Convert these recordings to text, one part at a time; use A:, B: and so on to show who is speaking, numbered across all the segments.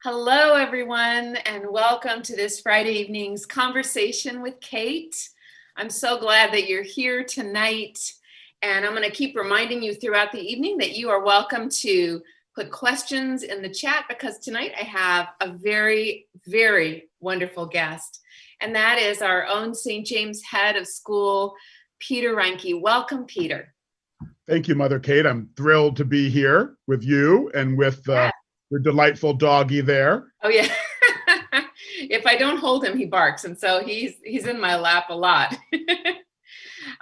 A: Hello, everyone, and welcome to this Friday evening's conversation with Kate. I'm so glad that you're here tonight, and I'm going to keep reminding you throughout the evening that you are welcome to put questions in the chat because tonight I have a very, very wonderful guest, and that is our own St. James Head of School, Peter Reinke. Welcome, Peter.
B: Thank you, Mother Kate. I'm thrilled to be here with you and with your delightful doggy there.
A: Oh yeah. If I don't hold him, he barks, and so he's in my lap a lot.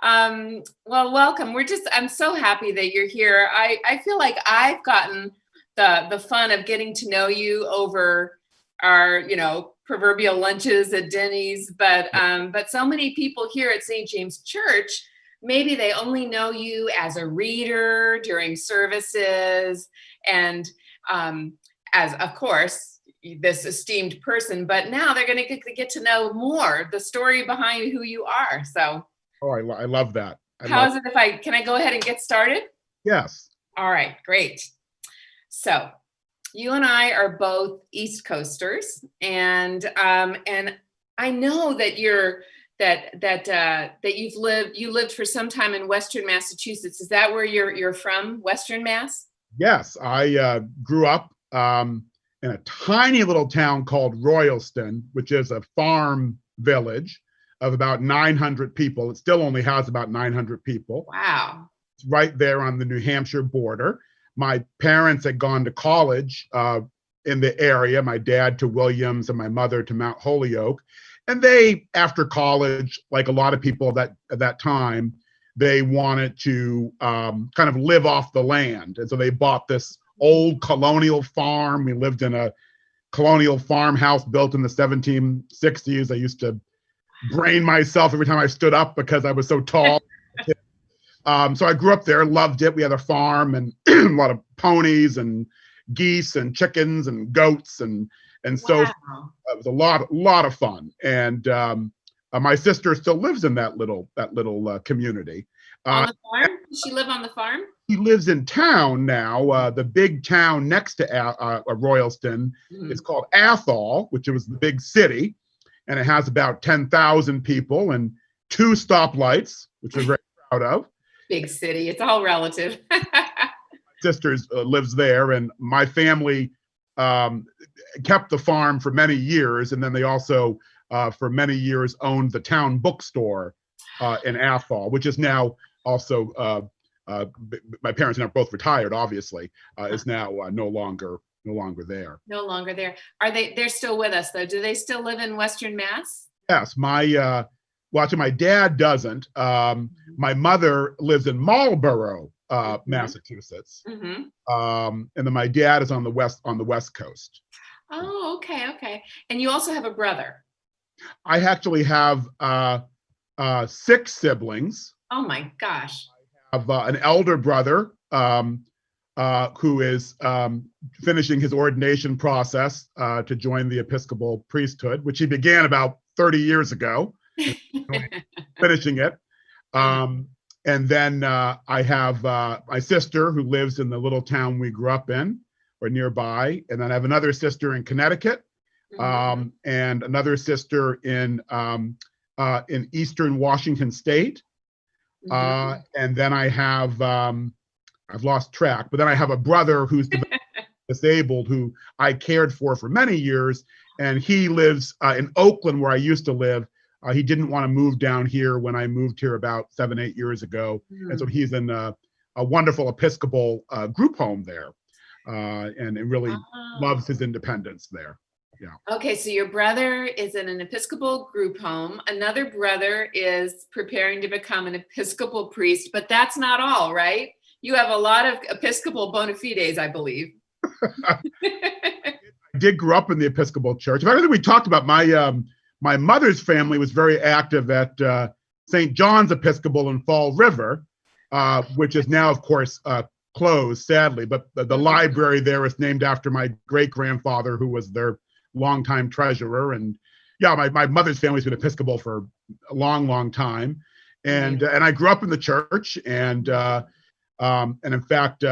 A: Well, welcome. I'm so happy that you're here. I feel like I've gotten the fun of getting to know you over our, proverbial lunches at Denny's, but so many people here at St. James Church, maybe they only know you as a reader during services and as, of course, this esteemed person, but now they're going to get to know more the story behind who you are. So,
B: I love that.
A: Can I go ahead and get started?
B: Yes.
A: All right, great. So, you and I are both East Coasters, and I know that you lived for some time in Western Massachusetts. Is that where you're from, Western Mass?
B: Yes, I grew up in a tiny little town called Royalston, which is a farm village of about 900 people. It still only has about 900 people.
A: Wow.
B: It's right there on the New Hampshire border. My parents had gone to college in the area, my dad to Williams and my mother to Mount Holyoke. And they, after college, like a lot of people at that time, they wanted to kind of live off the land. And so they bought this old colonial farm. We lived in a colonial farmhouse built in the 1760s. I used to brain myself every time I stood up because I was so tall. So I grew up there, loved it. We had a farm and a lot of ponies and geese and chickens and goats and so it was a lot of fun. And my sister still lives in that little community.
A: On the farm? Does she live on the farm?
B: She lives in town now. The big town next to Royalston is called Athol, which was the big city, and it has about 10,000 people and 2 stoplights, which we're very proud of.
A: Big city. It's all relative.
B: My sister lives there, and my family kept the farm for many years, and then they also, for many years, owned the town bookstore in Athol, which is now also, my parents are now both retired, obviously, is now no longer there.
A: No longer there. They're still with us, though. Do they still live in Western Mass?
B: Yes, actually, my dad doesn't. My mother lives in Marlborough, Massachusetts, and then my dad is on the west coast.
A: Oh, okay. And you also have a brother.
B: I actually have 6 siblings.
A: Oh my gosh!
B: I have an elder brother who is finishing his ordination process to join the Episcopal priesthood, which he began about 30 years ago. Finishing it. And then I have my sister who lives in the little town we grew up in or nearby. And then I have another sister in Connecticut and another sister in Eastern Washington State. And then I have, I've lost track, but then I have a brother who's disabled who I cared for many years. And he lives in Oakland, where I used to live. He didn't want to move down here when I moved here about 7-8 years ago. And so he's in a wonderful Episcopal group home there and really loves his independence there. Yeah.
A: Okay, so your brother is in an Episcopal group home. Another brother is preparing to become an Episcopal priest, but that's not all, right? You have a lot of Episcopal bona fides, I believe.
B: I did grow up in the Episcopal Church. In fact, I think we talked about my mother's family was very active at St. John's Episcopal in Fall River, which is now, of course, closed, sadly. But the library there is named after my great-grandfather, who was their longtime treasurer. And yeah, my mother's family's been Episcopal for a long time. And I grew up in the church. And in fact,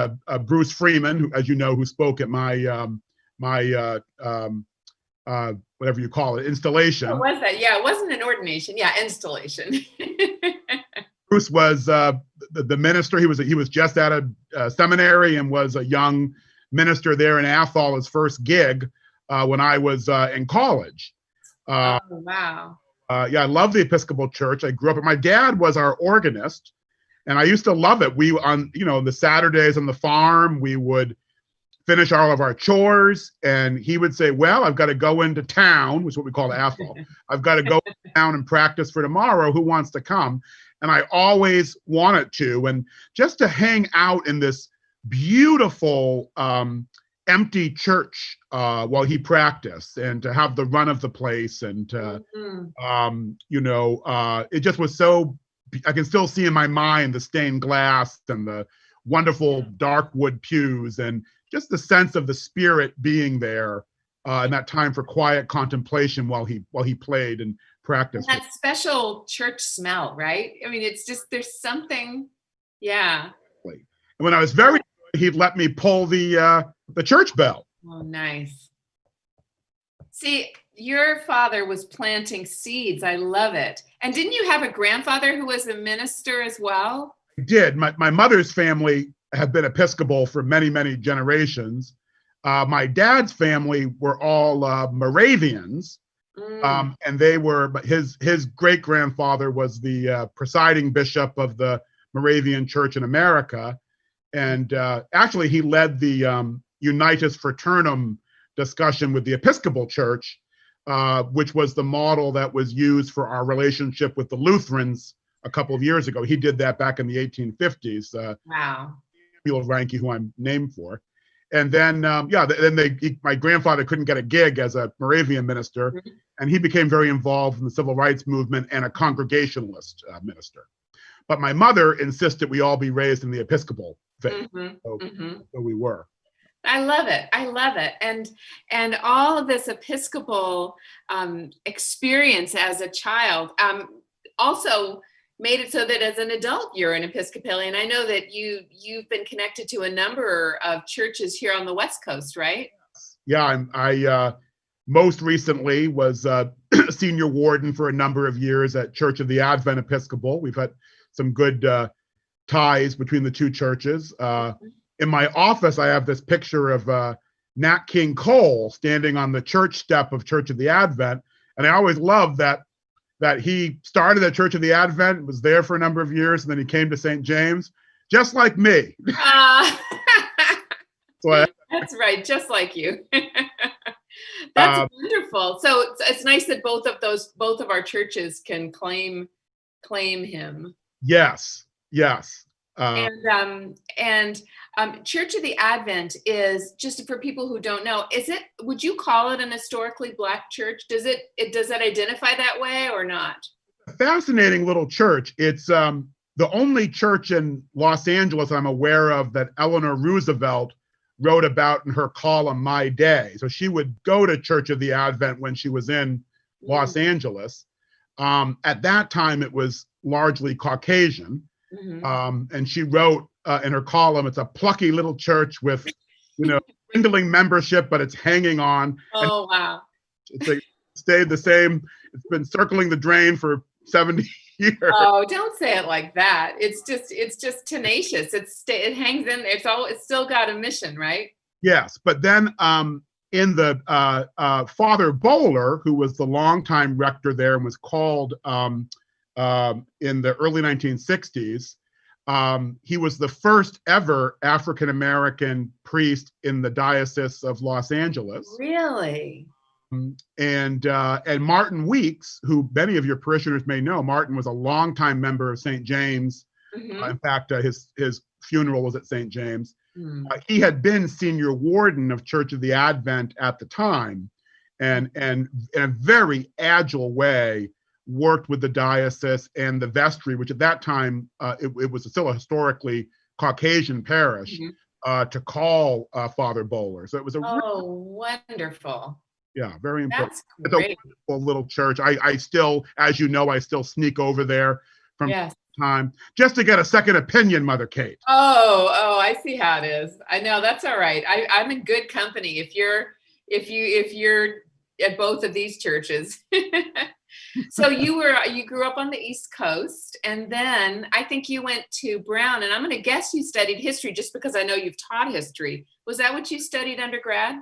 B: Bruce Freeman, who, as you know, who spoke at my whatever you call it, installation.
A: What was that? Yeah, it wasn't an ordination. Yeah, installation.
B: Bruce was the minister. He was just out of seminary and was a young minister there in Athol, his first gig when I was in college.
A: Oh, wow.
B: Yeah, I love the Episcopal Church. I grew up. My dad was our organist, and I used to love it. We on the Saturdays on the farm, we would finish all of our chores, and he would say, "Well, I've got to go into town," which is what we call Athol. "I've got to go down and practice for tomorrow. Who wants to come?" And I always wanted to, and just to hang out in this beautiful empty church while he practiced, and to have the run of the place, and it just was so. I can still see in my mind the stained glass and the wonderful dark wood pews, and just the sense of the Spirit being there in that time for quiet contemplation while he played and practiced.
A: And that special church smell, right? I mean, it's just, there's something, yeah.
B: And when I was very young, he'd let me pull the church bell.
A: Oh, nice. See, your father was planting seeds. I love it. And didn't you have a grandfather who was a minister as well?
B: I did. My mother's family have been Episcopal for many, many generations. My dad's family were all Moravians, and they were. But his great grandfather was the presiding bishop of the Moravian Church in America, and actually he led the Unitas Fraternum discussion with the Episcopal Church, which was the model that was used for our relationship with the Lutherans a couple of years ago. He did that back in the 1850s.
A: Wow.
B: Reinke, who I'm named for. And then, my grandfather couldn't get a gig as a Moravian minister, and he became very involved in the civil rights movement and a Congregationalist minister. But my mother insisted we all be raised in the Episcopal faith, so we were.
A: I love it. I love it. And all of this Episcopal experience as a child also made it so that as an adult you're an Episcopalian. I know that you've been connected to a number of churches here on the West Coast, right?
B: Yeah, I most recently was senior warden for a number of years at Church of the Advent Episcopal. We've had some good ties between the two churches. In my office, I have this picture of Nat King Cole standing on the church step of Church of the Advent, and I always loved that he started at Church of the Advent, was there for a number of years, and then he came to St. James, just like me.
A: That's right, just like you. That's wonderful. So it's nice that both of our churches can claim him.
B: Yes.
A: Church of the Advent is, just for people who don't know, would you call it an historically Black church? Does it identify that way or not?
B: A fascinating little church. It's the only church in Los Angeles I'm aware of that Eleanor Roosevelt wrote about in her column My Day. So she would go to Church of the Advent when she was in Los Angeles. At that time, it was largely Caucasian. And she wrote in her column, it's a plucky little church with, dwindling membership, but it's hanging on.
A: Oh, wow.
B: It's stayed the same. It's been circling the drain for 70 years.
A: Oh, don't say it like that. It's just tenacious. It hangs in there. It's still got a mission, right?
B: Yes, but then in the Father Bowler, who was the longtime rector there and was called in the early 1960s, he was the first ever African-American priest in the Diocese of Los Angeles.
A: Really?
B: And Martin Weeks, who many of your parishioners may know, Martin was a longtime member of St. James. In fact, his funeral was at St. James. He had been senior warden of Church of the Advent at the time, and in a very agile way worked with the diocese and the vestry, which at that time it was still a historically Caucasian parish, to call Father Bowler. So it was a
A: wonderful.
B: Yeah, very important.
A: That's
B: great.
A: It's
B: a wonderful little church. I still, as you know, I still sneak over there from time just to get a second opinion, Mother Kate.
A: Oh, I see how it is. I know, that's all right. I'm in good company. If you're if you're at both of these churches. So you grew up on the East Coast, and then I think you went to Brown, and I'm going to guess you studied history just because I know you've taught history. Was that what you studied undergrad?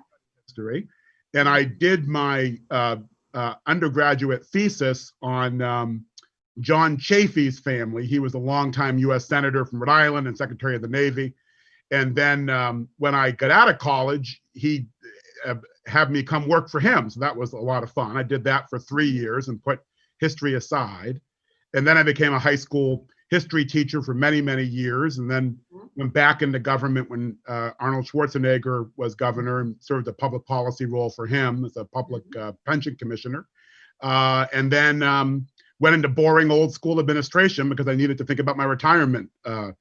B: History. And I did my undergraduate thesis on John Chafee's family. He was a longtime U.S. Senator from Rhode Island and Secretary of the Navy. And then when I got out of college, he had me come work for him. So that was a lot of fun. I did that for 3 years and put history aside. And then I became a high school history teacher for many, many years. And then went back into government when Arnold Schwarzenegger was governor and served a public policy role for him as a public pension commissioner. And then went into boring old school administration because I needed to think about my retirement.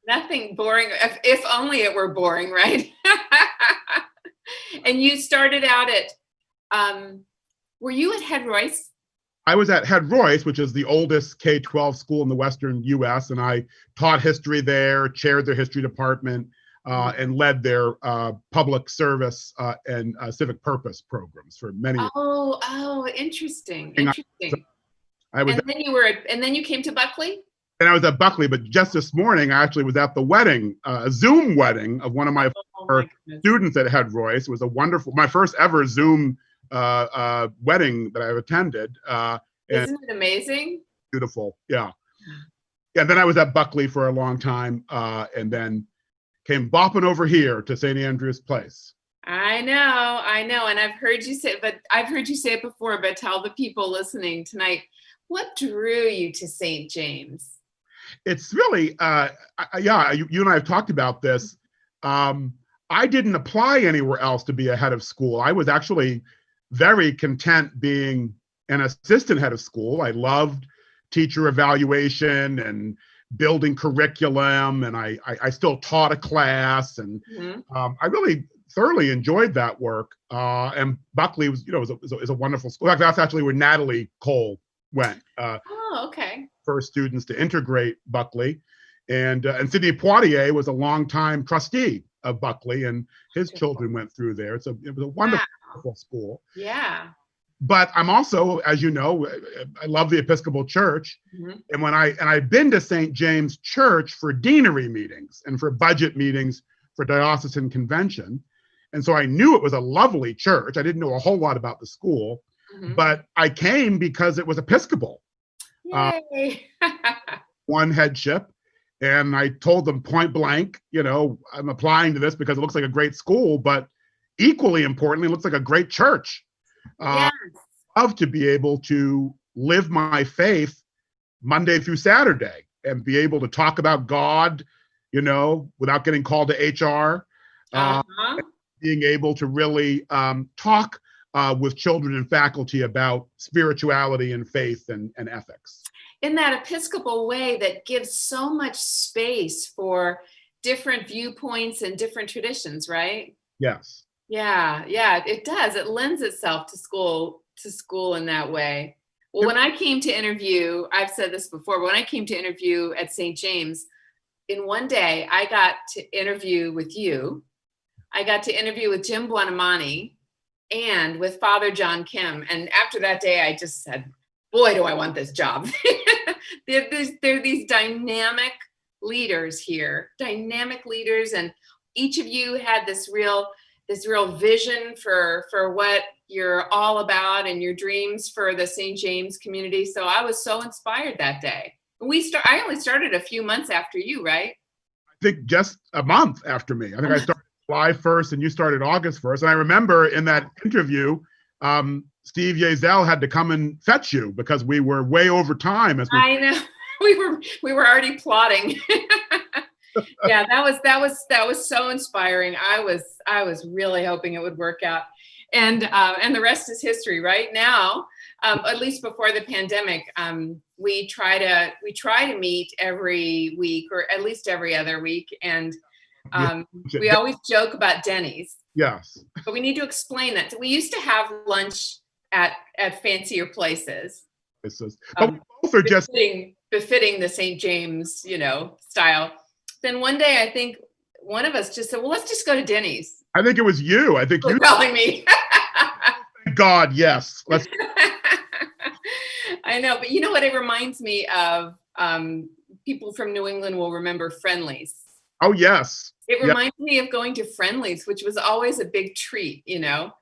A: Nothing boring, if only it were boring, right? And you started out at, were you at Head Royce?
B: I was at Head Royce, which is the oldest K-12 school in the Western U.S., and I taught history there, chaired their history department, and led their public service and civic purpose programs for many years.
A: Oh, interesting.
B: And
A: then you came to Buckley?
B: And I was at Buckley, but just this morning, I actually was at the wedding, a Zoom wedding of one of my students at Head Royce. It was a wonderful, my first ever Zoom wedding that I've attended.
A: Isn't it amazing?
B: Beautiful, yeah. Yeah, then I was at Buckley for a long time, and then came bopping over here to St. Andrew's Place.
A: I know, and I've heard you say it before, but tell the people listening tonight, what drew you to St. James?
B: It's really, you and I have talked about this. I didn't apply anywhere else to be a head of school. I was actually very content being an assistant head of school. I loved teacher evaluation and building curriculum, and I still taught a class, and I really thoroughly enjoyed that work. And Buckley was, is a wonderful school. In fact, that's actually where Natalie Cole went.
A: Okay.
B: First students to integrate Buckley, and Sidney Poitier was a longtime trustee of Buckley, and his children went through there. It was a wonderful school.
A: Yeah.
B: But I'm also, as you know, I love the Episcopal Church, and I've been to St. James Church for deanery meetings and for budget meetings for diocesan convention, and so I knew it was a lovely church. I didn't know a whole lot about the school, but I came because it was Episcopal.
A: Yay.
B: One headship, and I told them point blank, I'm applying to this because it looks like a great school, but equally importantly, it looks like a great church.
A: Yes.
B: I'd love to be able to live my faith Monday through Saturday and be able to talk about God, without getting called to HR, being able to really talk with children and faculty about spirituality and faith and ethics.
A: In that Episcopal way that gives so much space for different viewpoints and different traditions, right?
B: Yes.
A: Yeah, it does. It lends itself to school in that way. Well, when I came to interview, I've said this before, but when I came to interview at St. James, in one day, I got to interview with you. I got to interview with Jim Buonamani and with Father John Kim. And after that day, I just said, boy, do I want this job. There are these dynamic leaders here, and each of you had this real vision for what you're all about and your dreams for the St. James community. So I was so inspired that day. I only started a few months after you, right?
B: I think just a month after me. I think I started July 1st and you started August 1st. And I remember in that interview, Steve Yezel had to come and fetch you because we were way over time.
A: I know. We were already plotting. Yeah, that was so inspiring. I was really hoping it would work out, and the rest is history. Right now, at least before the pandemic, we try to meet every week or at least every other week, and we always joke about Denny's.
B: Yes,
A: but we need to explain that. So we used to have lunch at fancier places.
B: But both are just
A: befitting the St. James, style. Then one day, I think one of us just said, well, let's just go to Denny's.
B: I think it was you. I think you
A: calling me.
B: God, yes. Let's.
A: I know, but you know what it reminds me of? People from New England will remember Friendlies.
B: Oh, yes.
A: It
B: Yeah,
A: reminds me of going to Friendlies, which was always a big treat, you know?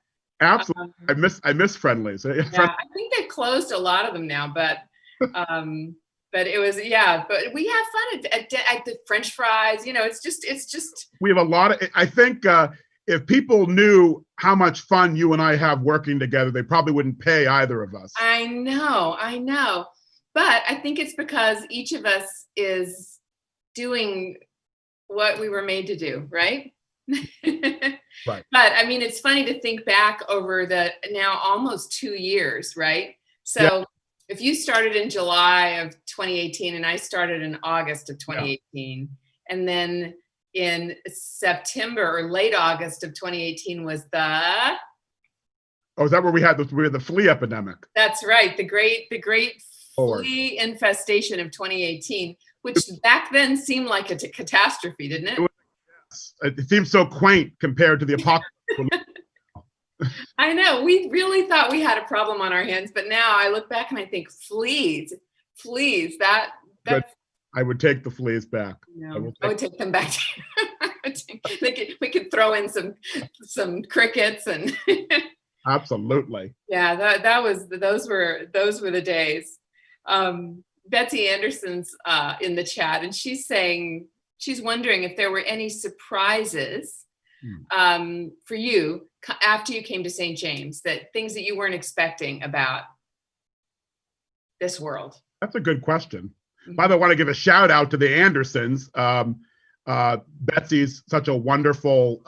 B: absolutely.
A: Um,
B: I miss Friendlies.
A: yeah, I think they've closed a lot of them now, but it was, yeah, but we have fun at the French fries, you know, it's just.
B: We have a lot of, I think if people knew how much fun you and I have working together, they probably wouldn't pay either of us.
A: I know. But I think it's because each of us is doing what we were made to do, right?
B: Right.
A: But I mean, it's funny to think back over the now almost 2 years, right?
B: Yeah.
A: So if you started in July of 2018 and I started in August of
B: Yeah.
A: 2018, and then in September or late August of 2018 was the.
B: Oh, is that where we had the flea epidemic?
A: That's right, the great
B: Lord.
A: flea infestation of 2018, which back then seemed like a catastrophe, didn't it?
B: It seems so quaint compared to the apocalypse.
A: I know, we really thought we had a problem on our hands, but now I look back and I think fleas, that
B: But
A: that's.
B: I would take the fleas back.
A: No, I would take them back. We could throw in some crickets and.
B: Absolutely.
A: Yeah, those were the days. Betsy Anderson's in the chat, and she's saying she's wondering if there were any surprises for you after you came to St. James, that things that you weren't expecting about this world.
B: That's a good question. By the way, I want to give a shout out to the Andersons. Betsy's such a wonderful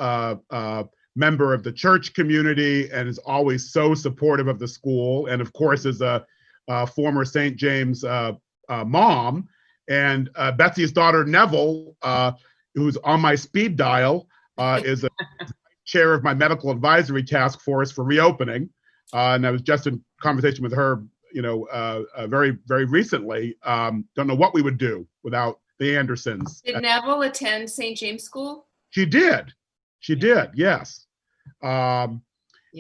B: member of the church community and is always so supportive of the school. And of course, is a former St. James mom. And Betsy's daughter, Neville, who's on my speed dial, is a chair of my medical advisory task force for reopening. And I was just in conversation with her, very, very recently. Don't know what we would do without the Andersons.
A: Did Neville attend St. James School?
B: She did. Yes.
A: Yeah.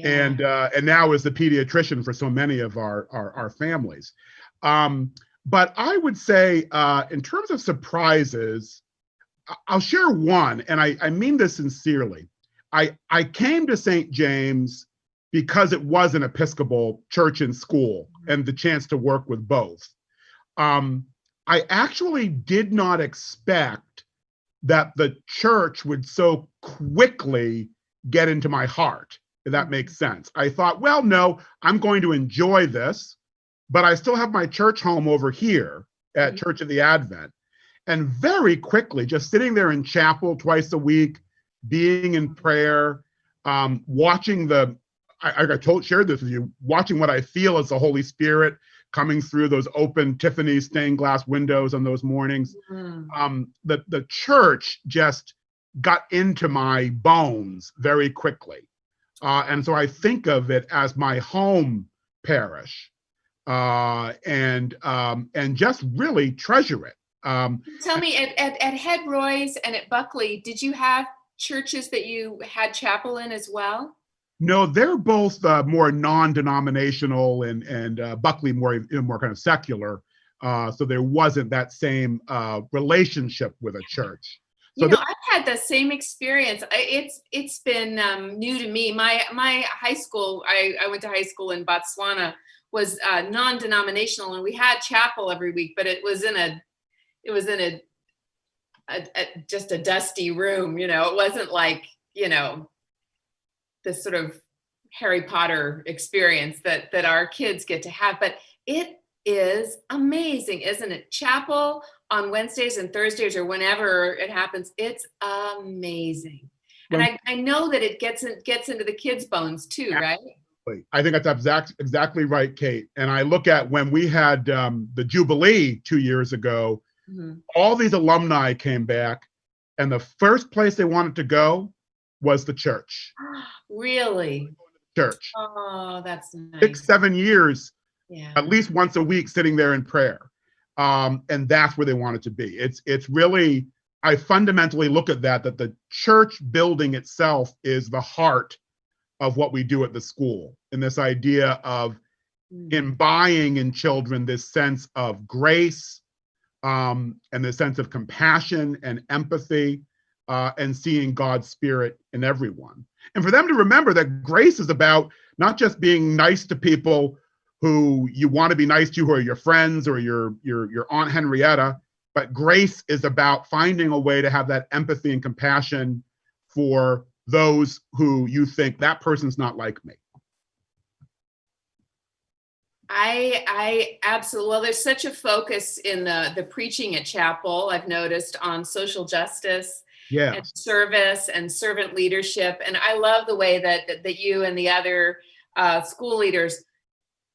B: And now is the pediatrician for so many of our families. But I would say, in terms of surprises, I'll share one, and I mean this sincerely. I came to St. James because it was an Episcopal church and school, and the chance to work with both. I actually did not expect that the church would so quickly get into my heart, if that makes sense. I thought, well, no, I'm going to enjoy this, but I still have my church home over here at Church of the Advent. And very quickly, just sitting there in chapel twice a week, being in prayer, watching shared this with you, watching what I feel as the Holy Spirit coming through those open Tiffany stained glass windows on those mornings. The church just got into my bones very quickly. And so I think of it as my home parish, and just really treasure it.
A: Tell me, at Head Roy's and at Buckley, did you have churches that you had chapel in as well?
B: No, they're both more non-denominational, and Buckley more kind of secular. So there wasn't that same relationship with a church. So
A: I've had the same experience. It's been new to me. My high school, I went to high school in Botswana, was non-denominational, and we had chapel every week, but it was in a just a dusty room. It wasn't like this sort of Harry Potter experience that our kids get to have. But it is amazing, isn't it? Chapel on Wednesdays and Thursdays, or whenever it happens, it's amazing. And I know that it gets into the kids' bones too, right?
B: I think that's exactly right, Kate. And I look at when we had the Jubilee 2 years ago, all these alumni came back, and the first place they wanted to go was the church.
A: Really?
B: Church.
A: Oh, that's nice.
B: 6-7 years,
A: yeah.
B: At least once a week, sitting there in prayer. And that's where they wanted to be. It's really, I fundamentally look at that the church building itself is the heart of what we do at the school, and this idea of imbibing in children this sense of grace, and the sense of compassion and empathy, and seeing God's Spirit in everyone. And for them to remember that grace is about not just being nice to people who you want to be nice to, who are your friends or your Aunt Henrietta, but grace is about finding a way to have that empathy and compassion for those who you think that person's not like me.
A: I absolutely, well, there's such a focus in the preaching at chapel, I've noticed, on social justice and
B: Yes.
A: service and servant leadership. And I love the way that you and the other school leaders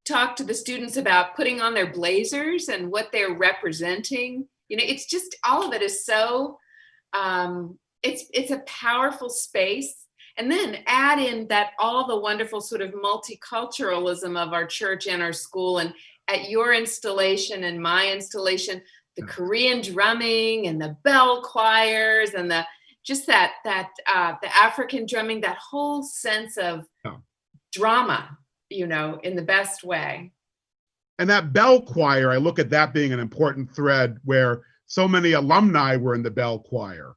A: talk to the students about putting on their blazers and what they're representing. You know, it's just, all of it is so, it's a powerful space. And then add in that all the wonderful sort of multiculturalism of our church and our school, and at your installation and my installation, the Korean drumming and the bell choirs and the African drumming, that whole sense of drama, you know, in the best way.
B: And that bell choir, I look at that being an important thread where so many alumni were in the bell choir.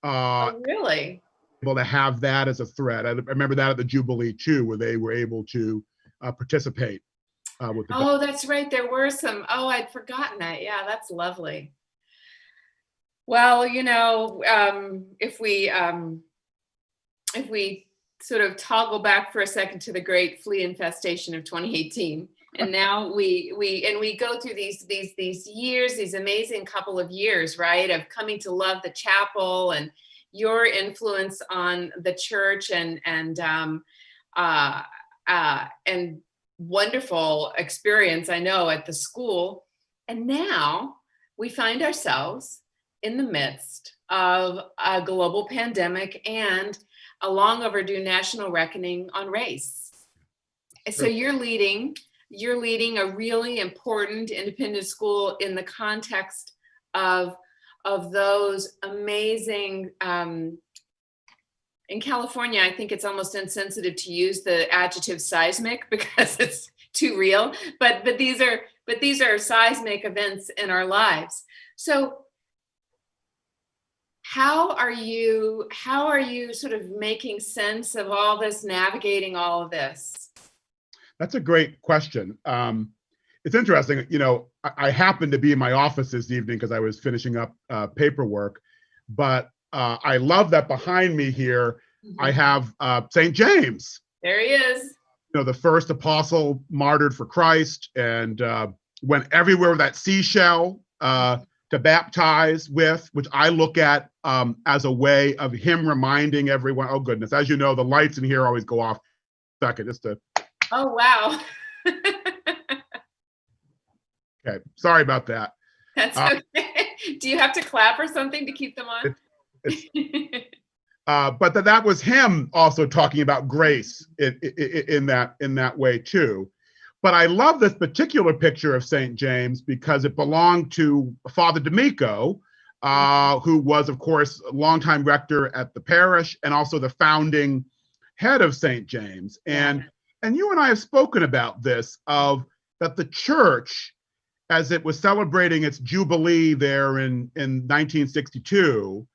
A: Oh, really?
B: Able to have that as a thread. I remember that at the Jubilee too, where they were able to participate with the.
A: Oh, that's right. There were some. Oh, I'd forgotten that. Yeah, that's lovely. Well, you know, if we sort of toggle back for a second to the great flea infestation of 2018, and now we go through these years, these amazing couple of years, right, of coming to love the chapel and your influence on the church and wonderful experience, I know, at the school. And now we find ourselves in the midst of a global pandemic and a long overdue national reckoning on race. So you're leading a really important independent school in the context of those amazing, in California, I think it's almost insensitive to use the adjective seismic because it's too real, but these are seismic events in our lives. So how are you sort of making sense of all this, navigating all of this?
B: That's a great question. It's interesting, you know, I happened to be in my office this evening because I was finishing up paperwork, but I love that behind me here, I have St. James.
A: There he is.
B: You know, the first apostle martyred for Christ, and went everywhere with that seashell to baptize with, which I look at as a way of him reminding everyone, oh goodness, as you know, the lights in here always go off. Second, just to.
A: Oh, wow.
B: Okay, sorry about that.
A: That's okay. Do you have to clap or something to keep them on?
B: But that was him also talking about grace in that way too. But I love this particular picture of St. James because it belonged to Father D'Amico, who was, of course, a longtime rector at the parish and also the founding head of St. James. And you and I have spoken about this, of that the church, as it was celebrating its jubilee there in 1962,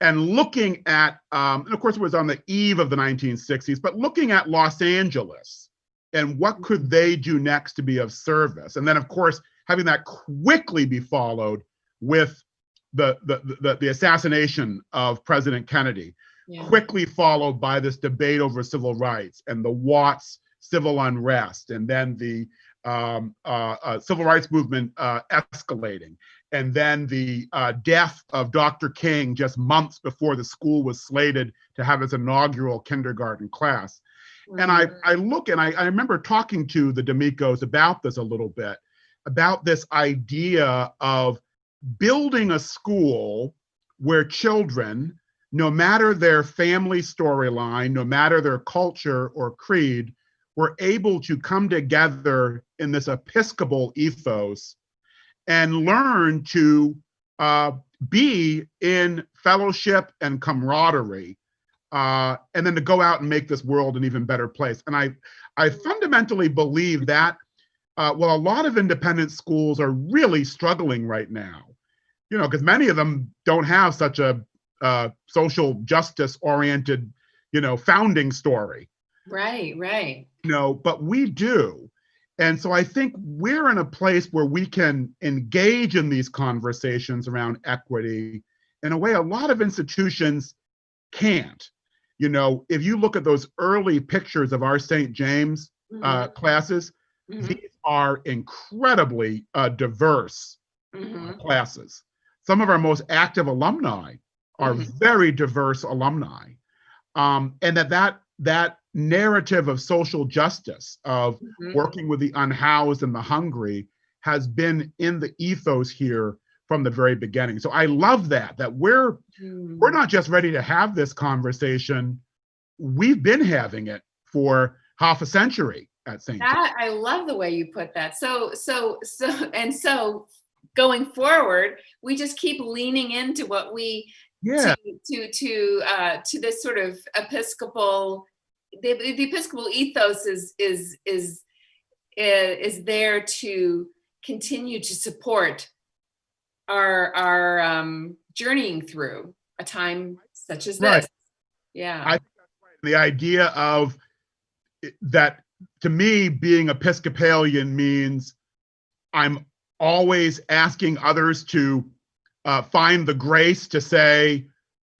B: and looking at, and of course it was on the eve of the 1960s, but looking at Los Angeles and what could they do next to be of service. And then of course, having that quickly be followed with the assassination of President Kennedy, quickly followed by this debate over civil rights and the Watts civil unrest, and then the civil rights movement escalating, and then the death of Dr. King just months before the school was slated to have its inaugural kindergarten class. And I look, and I remember talking to the D'Amicos about this a little bit, about this idea of building a school where children, no matter their family storyline, no matter their culture or creed, were able to come together in this Episcopal ethos and learn to be in fellowship and camaraderie and then to go out and make this world an even better place. And I fundamentally believe that, well, a lot of independent schools are really struggling right now, because many of them don't have such a social justice oriented, founding story.
A: Right, right.
B: But we do. And so I think we're in a place where we can engage in these conversations around equity in a way a lot of institutions can't. If you look at those early pictures of our St. James classes, these are incredibly diverse classes. Some of our most active alumni are very diverse alumni. And that narrative of social justice, of working with the unhoused and the hungry, has been in the ethos here from the very beginning. So I love that we're not just ready to have this conversation. We've been having it for half a century at St. James.
A: I love the way you put that. So going forward, we just keep leaning into what we to this sort of Episcopal. The Episcopal ethos is there to continue to support our journeying through a time such as this.
B: Right.
A: Yeah.
B: I think that's right. The idea of that, to me, being Episcopalian means I'm always asking others to find the grace to say,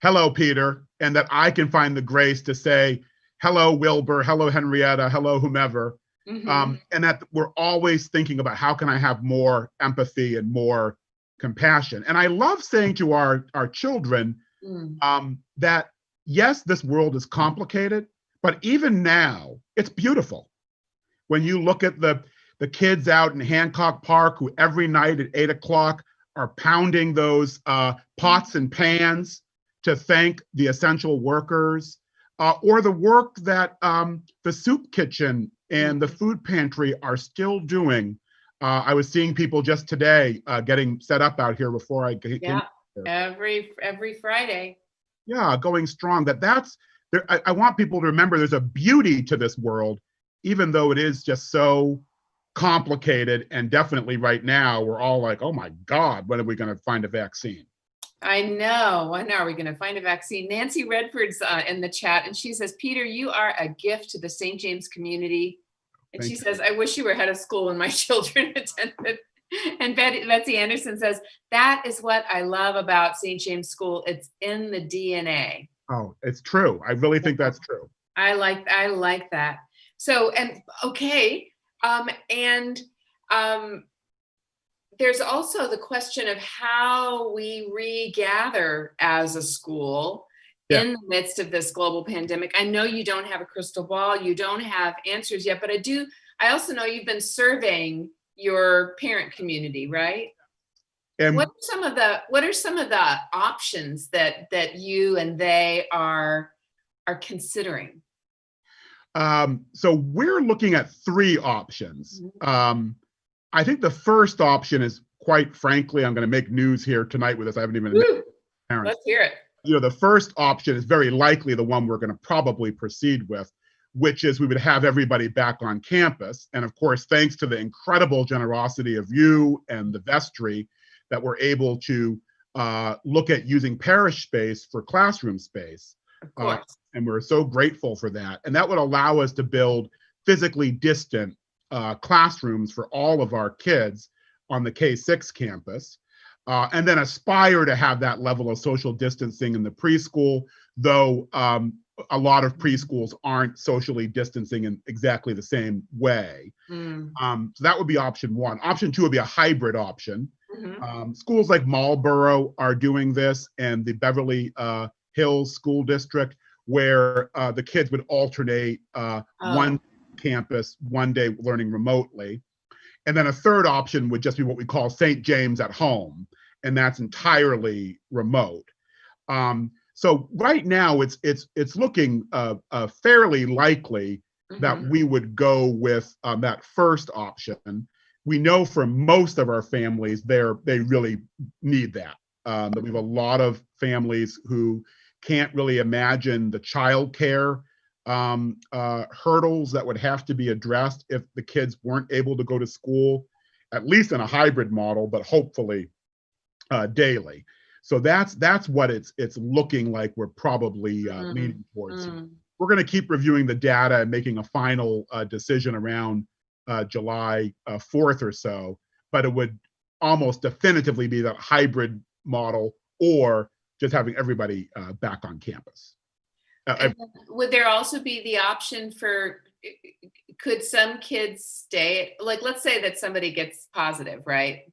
B: hello, Peter, and that I can find the grace to say, hello, Wilbur, hello, Henrietta, hello, whomever. And that we're always thinking about how can I have more empathy and more compassion. And I love saying to our children that, yes, this world is complicated, but even now, it's beautiful. When you look at the kids out in Hancock Park who every night at 8:00 are pounding those pots and pans to thank the essential workers, or the work that the soup kitchen and the food pantry are still doing. I was seeing people just today getting set up out here before I came.
A: Yeah, every Friday.
B: Yeah, going strong. That's there. I want people to remember there's a beauty to this world, even though it is just so complicated. And definitely right now, we're all like, oh my God, when are we going to find a vaccine?
A: I know. When are we going to find a vaccine? Nancy Redford's in the chat, and she says, Peter, you are a gift to the St. James community. And she says, I wish you were head of school when my children attended. And Betsy Anderson says, that is what I love about St. James School. It's in the DNA.
B: Oh, it's true. I really think that's true.
A: I like that. So, and okay. There's also the question of how we regather as a school in the midst of this global pandemic. I know you don't have a crystal ball, you don't have answers yet, but I also know you've been surveying your parent community, right? And what are some of the options that you and they are considering?
B: So we're looking at 3 options. I think the first option is, quite frankly, I'm going to make news here tonight with this. I haven't even.
A: Let's hear it.
B: The first option is very likely the one we're going to probably proceed with, which is we would have everybody back on campus. And of course, thanks to the incredible generosity of you and the vestry, that we're able to look at using parish space for classroom space.
A: Of course.
B: And we're so grateful for that. And that would allow us to build physically distant classrooms for all of our kids on the K-6 campus, and then aspire to have that level of social distancing in the preschool, though a lot of preschools aren't socially distancing in exactly the same way. So that would be option 1. Option 2 would be a hybrid option. Schools like Marlborough are doing this, and the Beverly Hills School District, where the kids would alternate one campus, one day learning remotely. And then a third option would just be what we call St. James at home, and that's entirely remote. So right now it's looking fairly likely that we would go with that first option. We know from most of our families they really need that. That we have a lot of families who can't really imagine the childcare hurdles that would have to be addressed if the kids weren't able to go to school, at least in a hybrid model, but hopefully daily. So that's what it's looking like we're probably leaning towards. We're going to keep reviewing the data and making a final decision around July 4th or so, but it would almost definitively be that hybrid model or just having everybody back on campus.
A: Would there also be the option for, could some kids stay, like let's say that somebody gets positive, right?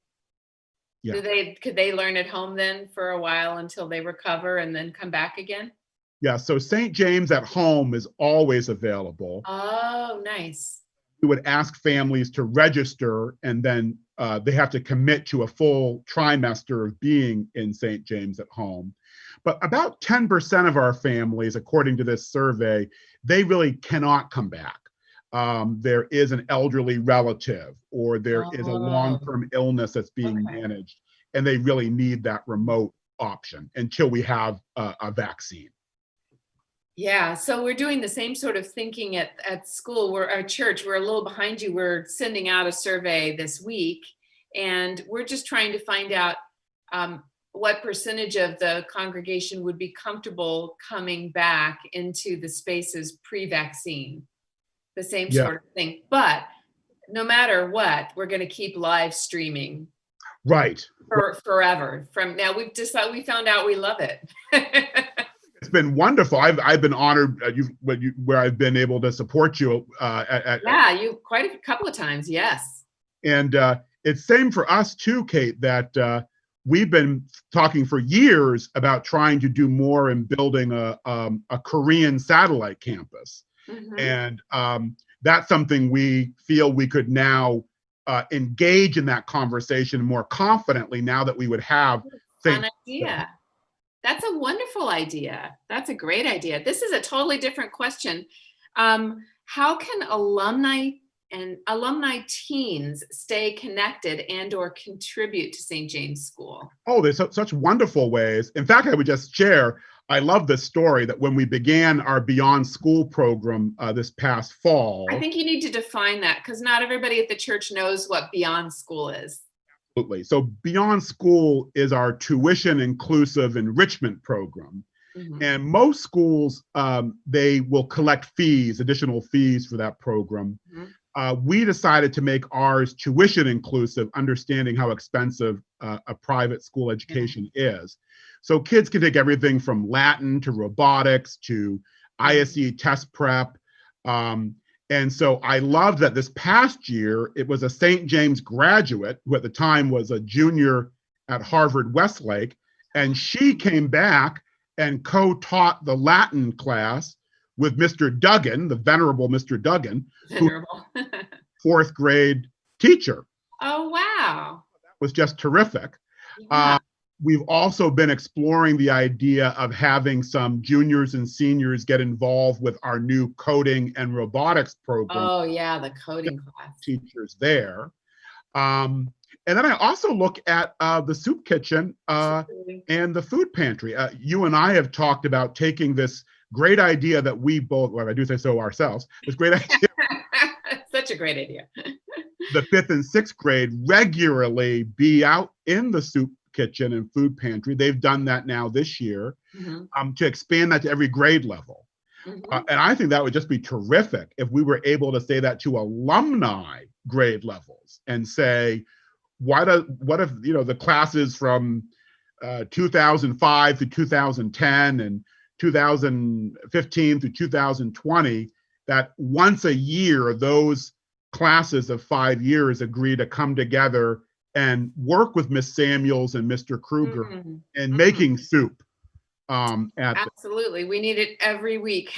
B: Yeah.
A: Could they learn at home then for a while until they recover and then come back again?
B: Yeah, so St. James at Home is always available.
A: Oh, nice.
B: We would ask families to register, and then they have to commit to a full trimester of being in St. James at Home. But about 10% of our families, according to this survey, they really cannot come back. There is an elderly relative, or there is a long-term illness that's being managed, and they really need that remote option until we have a vaccine.
A: Yeah, so we're doing the same sort of thinking at school. We're our church. We're a little behind you. We're sending out a survey this week, and we're just trying to find out what percentage of the congregation would be comfortable coming back into the spaces pre-vaccine. The same sort of thing. But no matter what, we're going to keep live streaming.
B: Right.
A: For forever. From now, we found out we love it.
B: It's been wonderful. I've been honored where I've been able to support you.
A: You quite a couple of times, yes.
B: And it's same for us too, Kate. That we've been talking for years about trying to do more in building a Korean satellite campus, and that's something we feel we could now engage in that conversation more confidently now that we would have.
A: Fun idea. That's a wonderful idea. That's a great idea. This is a totally different question. How can alumni and alumni teens stay connected and or contribute to St. James School?
B: Oh, there's such wonderful ways. In fact, I would just share, I love this story that when we began our Beyond School program this past fall.
A: I think you need to define that because not everybody at the church knows what Beyond School is.
B: Absolutely. So Beyond School is our tuition inclusive enrichment program. And most schools, they will collect fees, additional fees for that program. We decided to make ours tuition inclusive, understanding how expensive a private school education is. So kids can take everything from Latin to robotics to ISE test prep. And so I loved that this past year, it was a St. James graduate who at the time was a junior at Harvard Westlake, and she came back and co-taught the Latin class with Mr. Duggan, the venerable Mr. Duggan, fourth grade teacher.
A: Oh, wow.
B: That was just terrific. Yeah. We've also been exploring the idea of having some juniors and seniors get involved with our new coding and robotics program.
A: Oh, yeah, the coding class.
B: Teachers there. And then I also look at the soup kitchen and the food pantry. You and I have talked about taking this great idea that we both, well, I do say so ourselves, this great idea.
A: Such a great idea.
B: The 5th and 6th grade regularly be out in the soup kitchen and food pantry. They've done that now this year, to expand that to every grade level. And I think that would just be terrific if we were able to say that to alumni grade levels and say, what if the classes from 2005 to 2010 and 2015 to 2020, that once a year those classes of 5 years agree to come together and work with Miss Samuels and Mr. Kruger in making soup.
A: Absolutely, we need it every week.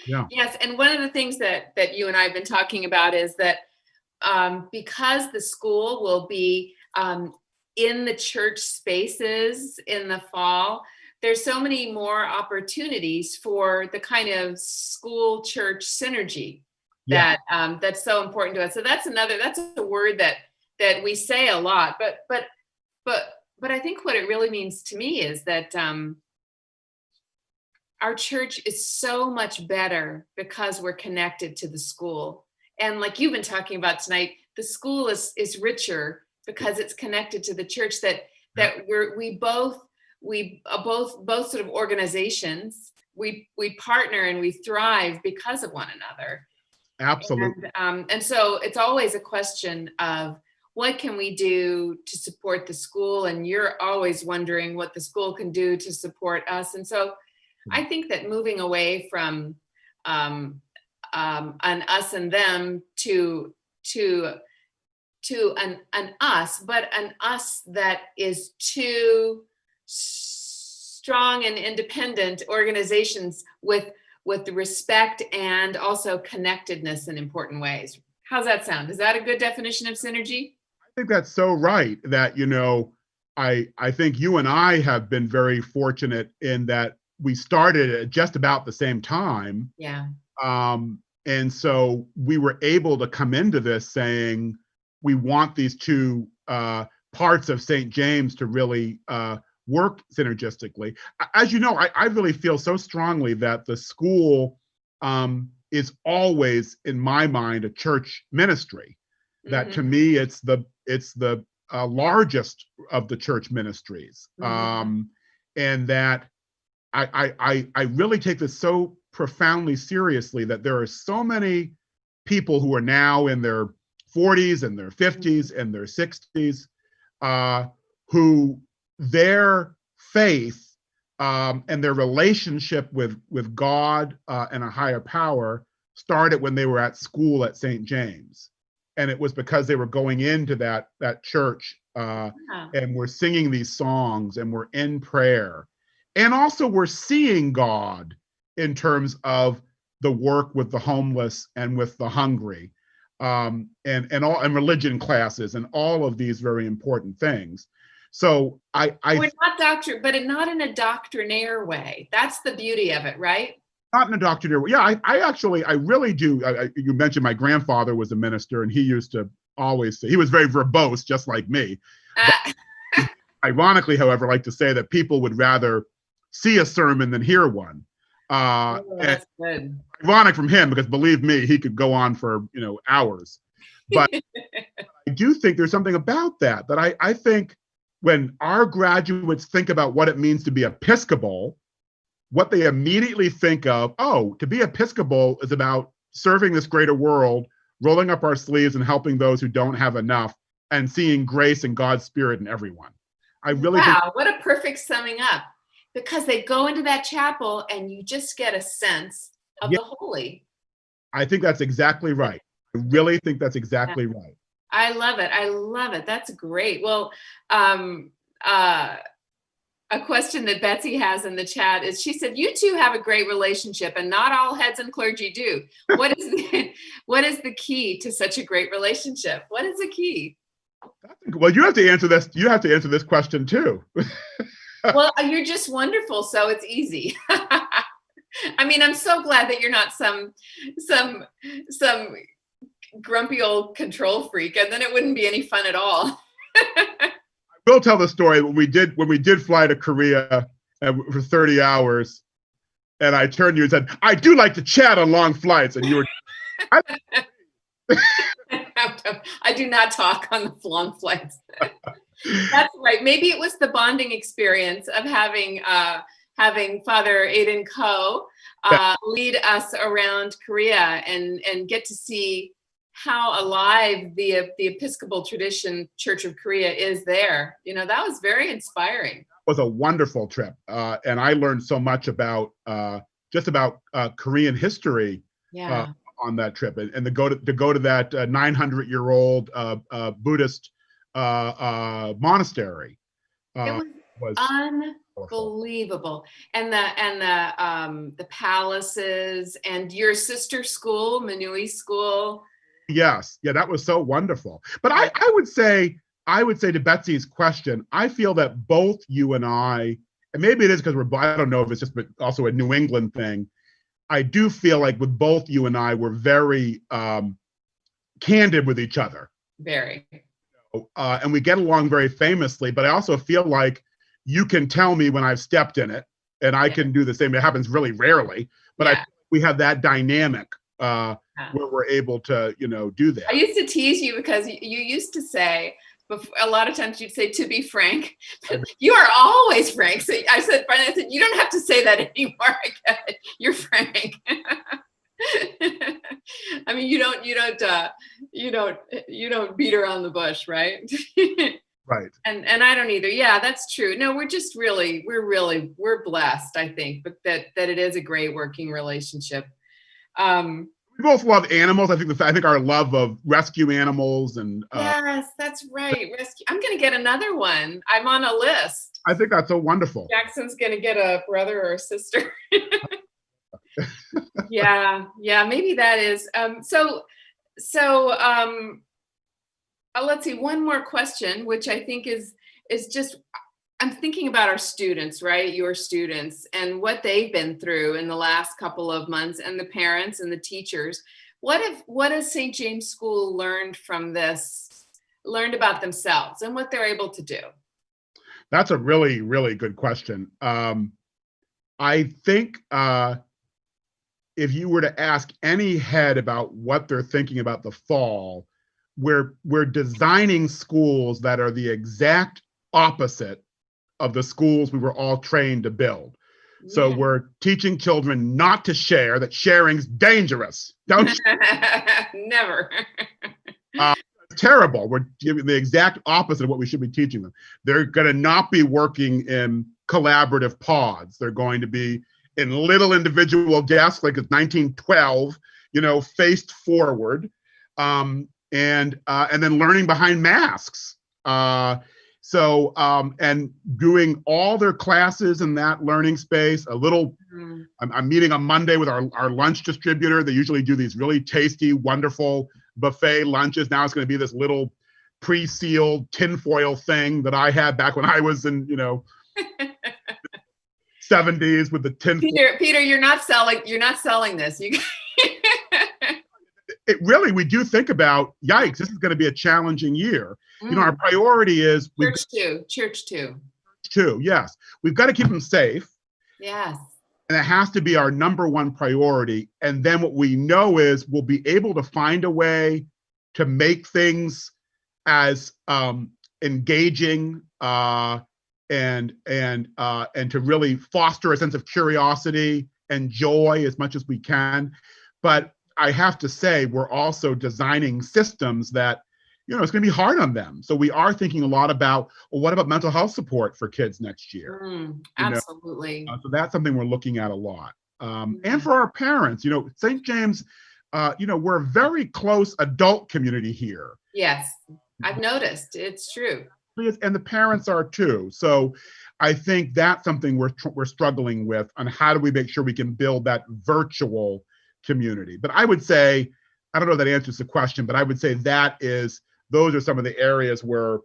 B: Yeah.
A: Yes, and one of the things that you and I have been talking about is that because the school will be in the church spaces in the fall, there's so many more opportunities for the kind of school church synergy that that's so important to us. So that's a word that we say a lot, but I think what it really means to me is that our church is so much better because we're connected to the school. And like you've been talking about tonight, the school is richer because it's connected to the church, that both sort of organizations, we partner and we thrive because of one another.
B: Absolutely.
A: And so it's always a question of what can we do to support the school? And you're always wondering what the school can do to support us. And so I think that moving away from an us and them to an us, but an us that is two strong and independent organizations with respect and also connectedness in important ways. How's that sound? Is that a good definition of synergy?
B: I think that's so right that, I think you and I have been very fortunate in that we started at just about the same time.
A: Yeah.
B: And so we were able to come into this saying, we want these two parts of St. James to really work synergistically. As you know, I really feel so strongly that the school is always, in my mind, a church ministry. That to me, it's the largest of the church ministries, and that I really take this so profoundly seriously, that there are so many people who are now in their 40s and their 50s and their 60s who their faith and their relationship with God and a higher power started when they were at school at St. James. And it was because they were going into that church and we're singing these songs and we're in prayer. And also we're seeing God in terms of the work with the homeless and with the hungry, and religion classes and all of these very important things. So
A: we're not but not in a doctrinaire way. That's the beauty of it, right?
B: Not in a doctrinaire way. Yeah, I really do. You mentioned my grandfather was a minister, and he used to always say, he was very verbose, just like me. But ironically, however, like to say that people would rather see a sermon than hear one.
A: That's good.
B: Ironic from him, because believe me, he could go on for hours. But I do think there's something about that I think when our graduates think about what it means to be Episcopal, what they immediately think of, to be Episcopal is about serving this greater world, rolling up our sleeves and helping those who don't have enough, and seeing grace and God's Spirit in everyone. I really think
A: what a perfect summing up. Because they go into that chapel and you just get a sense of the holy.
B: I think that's exactly right. I really think that's exactly right.
A: I love it. I love it. That's great. Well, a question that Betsy has in the chat is, she said, you two have a great relationship and not all heads and clergy do. What is the key to such a great relationship? What is the key?
B: Well, you have to answer this. You have to answer this question too.
A: Well, you're just wonderful, so it's easy. I mean, I'm so glad that you're not some grumpy old control freak, and then it wouldn't be any fun at all.
B: I will tell the story when we did fly to Korea for 30 hours, and I turned to you and said, "I do like to chat on long flights," and you were.
A: I do not talk on the long flights. That's right. Maybe it was the bonding experience of having Father Aiden Ko lead us around Korea and get to see how alive the Episcopal tradition Church of Korea is there. That was very inspiring. It
B: was a wonderful trip, and I learned so much about just about Korean history.
A: Yeah.
B: On that trip, and to go to that 900-year-old Buddhist monastery.
A: It was unbelievable, and the palaces, and your sister school, Manui School.
B: Yes, yeah, that was so wonderful. But I would say to Betsy's question, I feel that both you and I, and maybe it is because I don't know if it's just also a New England thing. I do feel like with both you and I, we're very candid with each other.
A: Very.
B: And we get along very famously, but I also feel like you can tell me when I've stepped in it, and I can do the same. It happens really rarely, but we have that dynamic where we're able to, do that.
A: I used to tease you because you used to say, a lot of times you'd say, to be frank, you are always frank. So I said, you don't have to say that anymore. I get it. You're frank. I mean, you don't beat around the bush, right?
B: Right.
A: And I don't either. Yeah, that's true. No, we're blessed, I think, but that it is a great working relationship.
B: We both love animals. I think our love of rescue animals and
A: yes, that's right. Rescue. I'm going to get another one. I'm on a list.
B: I think that's so wonderful.
A: Jackson's going to get a brother or a sister. Yeah, maybe that is. Let's see, one more question, which I think is just, I'm thinking about our students, right? Your students and what they've been through in the last couple of months, and the parents and the teachers. What has St. James School learned from this, learned about themselves and what they're able to do?
B: That's a really, really good question. I think if you were to ask any head about what they're thinking about the fall, we're designing schools that are the exact opposite of the schools we were all trained to build. Yeah. So we're teaching children not to share, that sharing's dangerous. Don't
A: Never.
B: It's terrible. We're giving the exact opposite of what we should be teaching them. They're going to not be working in collaborative pods. They're going to be in little individual desks, like it's 1912, faced forward, and then learning behind masks. And doing all their classes in that learning space. I'm meeting on Monday with our lunch distributor. They usually do these really tasty, wonderful buffet lunches. Now it's going to be this little pre-sealed tinfoil thing that I had back when I was in, 70s with the tinfoil.
A: Peter, you're not selling this.
B: We do think about, yikes, this is going to be a challenging year. Our priority is
A: church too.
B: Yes. We've got to keep them safe.
A: Yes.
B: And it has to be our number one priority. And then what we know is we'll be able to find a way to make things as engaging and to really foster a sense of curiosity and joy as much as we can. But I have to say, we're also designing systems that, it's going to be hard on them. So we are thinking a lot about, well, what about mental health support for kids next year?
A: Absolutely.
B: So that's something we're looking at a lot. And for our parents, St. James, we're a very close adult community here.
A: Yes, I've noticed. It's true.
B: And the parents are too. So I think that's something we're struggling with, on how do we make sure we can build that virtual community. But I would say, I don't know if that answers the question, but I would say those are some of the areas where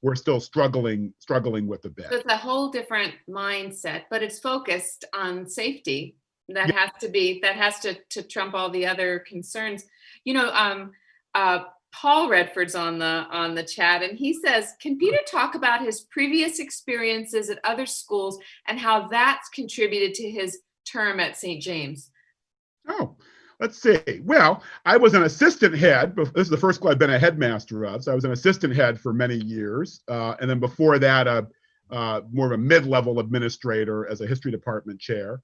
B: we're still struggling with a bit.
A: So it's a whole different mindset, but it's focused on safety. That has to trump all the other concerns. Paul Redford's on the chat, and he says, can Peter talk about his previous experiences at other schools and how that's contributed to his term at St. James?
B: Oh, let's see. Well, I was an assistant head. This is the first school I've been a headmaster of. So I was an assistant head for many years. And then before that, more of a mid-level administrator as a history department chair.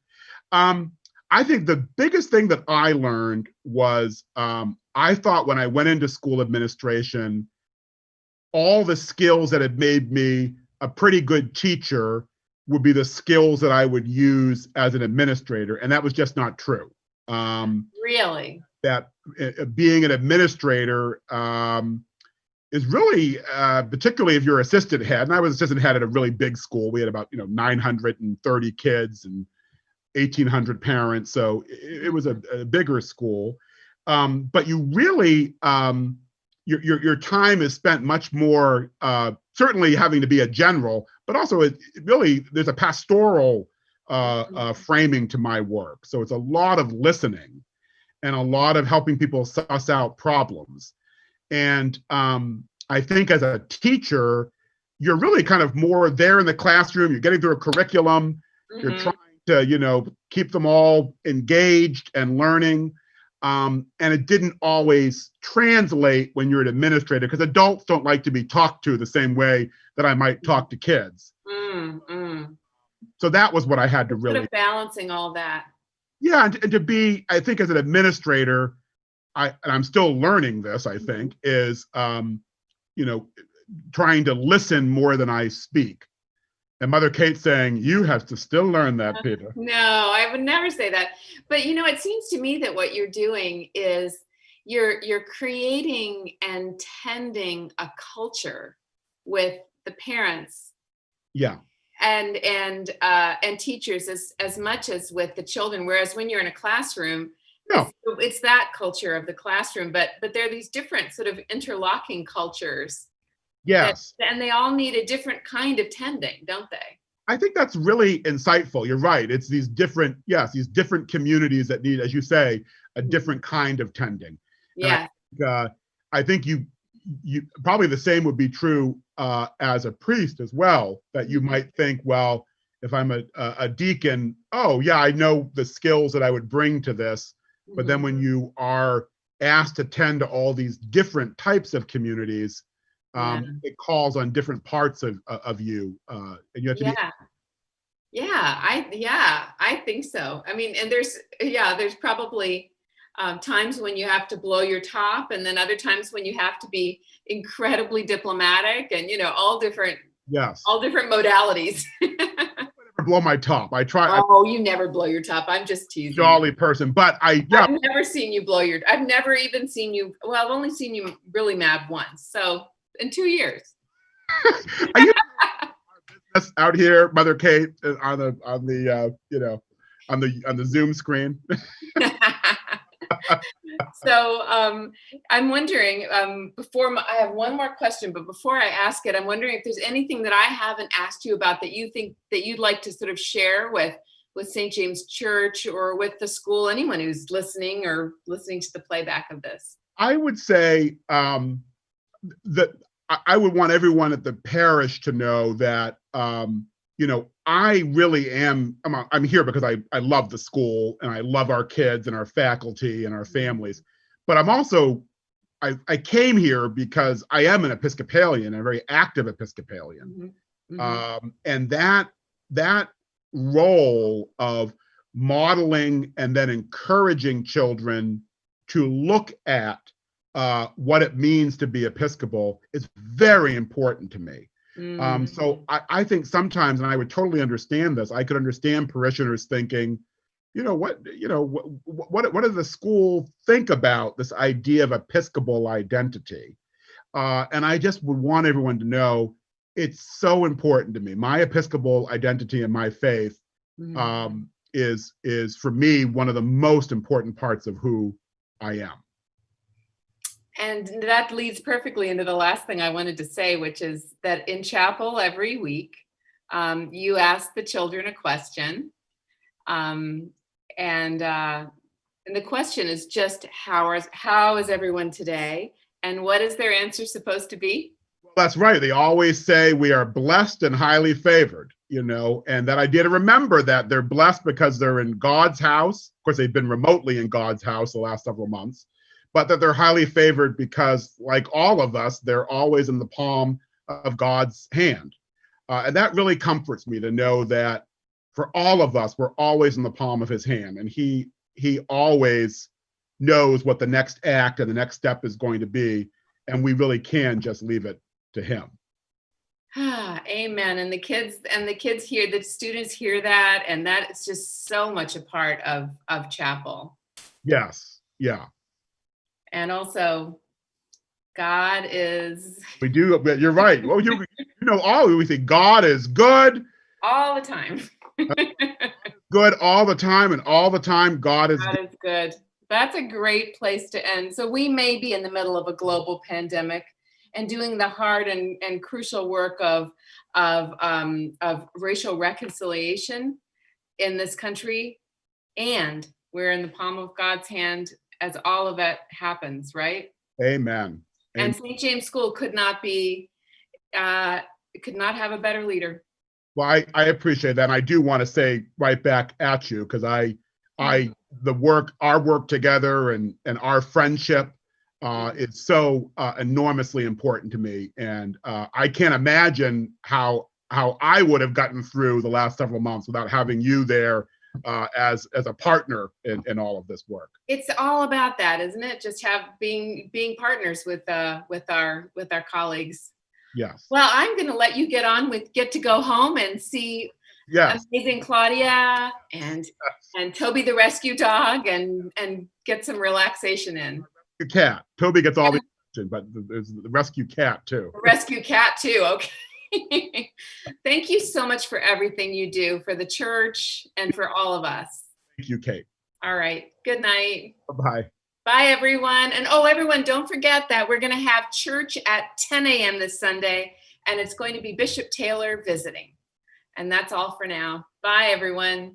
B: I think the biggest thing that I learned was, I thought when I went into school administration, all the skills that had made me a pretty good teacher would be the skills that I would use as an administrator. And that was just not true.
A: Really?
B: That being an administrator is really, particularly if you're assistant head, and I was assistant head at a really big school. We had about 930 kids and 1,800 parents, so it was a bigger school. But you really, your time is spent much more, certainly having to be a general, but also there's a pastoral framing to my work. So it's a lot of listening and a lot of helping people suss out problems. And I think as a teacher, you're really kind of more there in the classroom. You're getting through a curriculum. You're trying to keep them all engaged and learning. And it didn't always translate when you're an administrator, because adults don't like to be talked to the same way that I might talk to kids. So that was what I had to really.
A: Sort of balancing all that.
B: Yeah, and to be, I think, as an administrator, and I'm still learning this, I think, is trying to listen more than I speak. And Mother Kate saying, you have to still learn that, Peter.
A: No, I would never say that. But it seems to me that what you're doing is you're creating and tending a culture with the parents.
B: Yeah.
A: And teachers as much as with the children. Whereas when you're in a classroom,
B: no.
A: it's that culture of the classroom. But there are these different sort of interlocking cultures.
B: Yes.
A: And they all need a different kind of tending, don't they?
B: I think that's really insightful. You're right. It's these different communities that need, as you say, a different kind of tending.
A: Yeah.
B: I think you probably the same would be true as a priest as well, that you might think, well, if I'm a deacon, oh yeah, I know the skills that I would bring to this. But then when you are asked to tend to all these different types of communities, it calls on different parts of you, and you have to be.
A: I think so. I mean, and there's probably times when you have to blow your top, and then other times when you have to be incredibly diplomatic, and all different modalities.
B: I never blow my top. I try.
A: Oh, you never blow your top. I'm just teasing.
B: Jolly person, but I've
A: never seen you blow your. I've never even seen you. Well, I've only seen you really mad once. So in 2 years.
B: Are you out here, Mother Kate, on the Zoom screen?
A: So I'm wondering, I have one more question, but before I ask it, I'm wondering if there's anything that I haven't asked you about that you think that you'd like to sort of share with St. James Church or with the school, anyone who's listening or listening to the playback of this.
B: I would say that I would want everyone at the parish to know that, I really am, I'm here because I love the school and I love our kids and our faculty and our families. But I'm also, I came here because I am an Episcopalian, a very active Episcopalian. And that role of modeling and then encouraging children to look at what it means to be Episcopal is very important to me. So I think sometimes, and I would totally understand this, I could understand parishioners thinking, what does the school think about this idea of Episcopal identity? And I just would want everyone to know it's so important to me. My Episcopal identity and my faith is for me one of the most important parts of who I am.
A: And that leads perfectly into the last thing I wanted to say, which is that in chapel every week, you ask the children a question. And the question is just, how is everyone today? And what is their answer supposed to be?
B: Well, that's right. They always say we are blessed and highly favored, and that idea to remember that they're blessed because they're in God's house. Of course, they've been remotely in God's house the last several months. But that they're highly favored because, like all of us, they're always in the palm of God's hand. And that really comforts me to know that for all of us, we're always in the palm of his hand. And he always knows what the next act and the next step is going to be. And we really can just leave it to him.
A: Amen. And the kids hear, the students hear that, and that is just so much a part of chapel.
B: Yes. Yeah.
A: And also, God is.
B: We do. You're right. Well, we think God is good
A: all the time.
B: Good all the time, and all the time God is
A: good. That's a great place to end. So we may be in the middle of a global pandemic and doing the hard and crucial work of racial reconciliation in this country, and we're in the palm of God's hand as all of it happens, right?
B: Amen.
A: And St. James School could not have a better leader.
B: Well, I appreciate that. And I do want to say right back at you, because our work together and our friendship is so enormously important to me. And I can't imagine how I would have gotten through the last several months without having you there as a partner in all of this work.
A: It's all about that, isn't it? Just being partners with our colleagues.
B: Yes.
A: Well, I'm going to let you get to go home and see
B: Yes.
A: amazing Claudia and Toby the rescue dog and get some relaxation in.
B: The cat. Toby gets all the attention, but there's the rescue cat too.
A: Rescue cat too. Okay. Thank you so much for everything you do for the church and for all of us.
B: Thank you, Kate.
A: All right. Good night.
B: Bye-bye.
A: Bye, everyone. And everyone, don't forget that we're going to have church at 10 a.m. this Sunday, and it's going to be Bishop Taylor visiting. And that's all for now. Bye, everyone.